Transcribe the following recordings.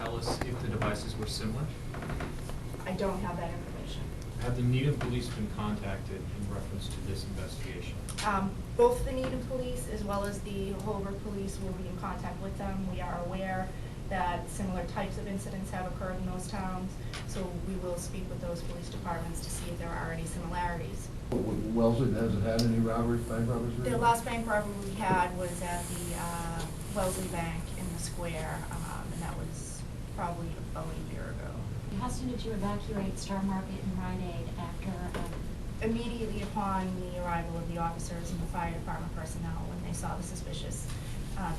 tell us if the devices were similar? I don't have that information. Have the Needham police been contacted in reference to this investigation? Both the Needham police as well as the Holbrook police will be in contact with them. We are aware that similar types of incidents have occurred in those towns, so we will speak with those police departments to see if there are any similarities. Wellesley, has it had any robberies, bank robberies? The last bank robbery we had was at the Wellesley Bank in the square, and that was probably about a year ago. How soon did you evacuate Star Market and Rite Aid after? Immediately upon the arrival of the officers and the fire department personnel, when they saw the suspicious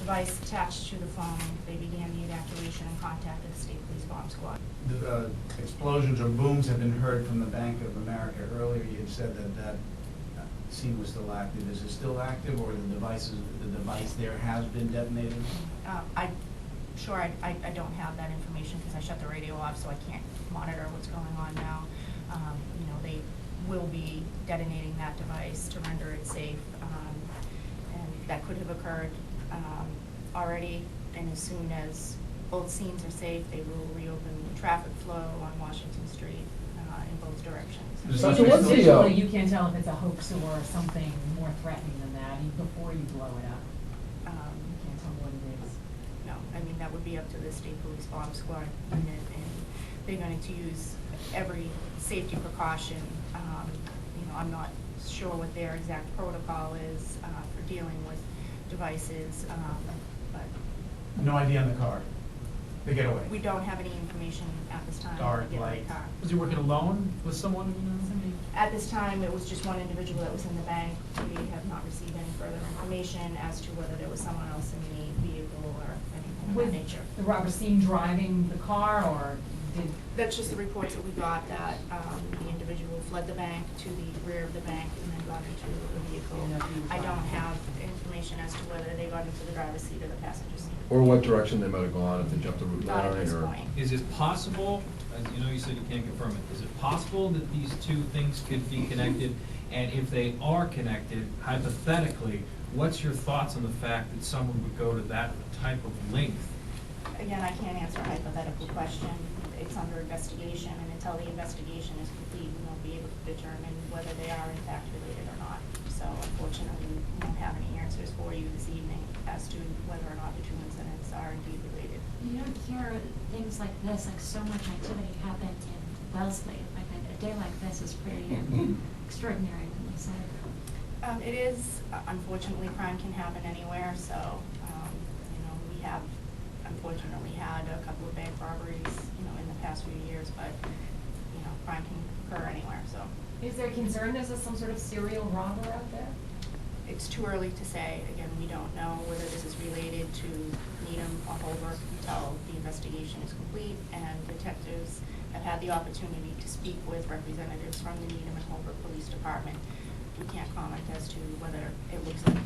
device attached to the phone, they began the evacuation and contacted the state police bomb squad. The explosions or booms have been heard from the Bank of America. Earlier you had said that scene was still active. Is it still active, or the device there has been detonated? I don't have that information because I shut the radio off, so I can't monitor what's going on now. They will be detonating that device to render it safe, and that could have occurred already. And as soon as both scenes are safe, they will reopen the traffic flow on Washington Street in both directions. So Just what's the, visually, you can't tell if it's a hoax or something more threatening than that before you blow it up. You can't tell what it is. No, I mean, that would be up to the state police bomb squad unit, and they're going to use every safety precaution. I'm not sure what their exact protocol is for dealing with devices, but No idea on the car. The getaway. we don't have any information at this time. Dark, on the getaway light. car. Was he working alone with someone? Somebody. At this time, it was just one individual that was in the bank. We have not received any further information as to whether there was someone else in the vehicle or anything of Was that nature. the robber seen driving the car, or did? That's just the reports that we got, that the individual fled the bank to the rear of the bank and then got into the vehicle. I don't have information as to whether they got into the driver's seat or the passenger seat. or what direction they might have gone if they jumped the route Not at line, this or? point. Is it possible, as you know, you said you can't confirm it, is it possible that these two things could be connected? And if they are connected, hypothetically, what's your thoughts on the fact that someone would go to that type of length? Again, I can't answer a hypothetical question. It's under investigation, and until the investigation is complete, we won't be able to determine whether they are in fact related or not. So unfortunately, we won't have any answers for you this evening as to whether or not the two incidents are indeed related. You don't hear things like this, like so much activity happened in Wellesley. Like a day like this is pretty extraordinary, when they say. It is. Unfortunately, crime can happen anywhere, so, we have unfortunately had a couple of bank robberies, in the past few years, but, crime can occur anywhere, so. Is there concern there's some sort of serial robber out there? It's too early to say. Again, we don't know whether this is related to Needham or Holbrook until the investigation is complete and detectives have had the opportunity to speak with representatives from the Needham and Holbrook Police Department. We can't comment as to whether it looks like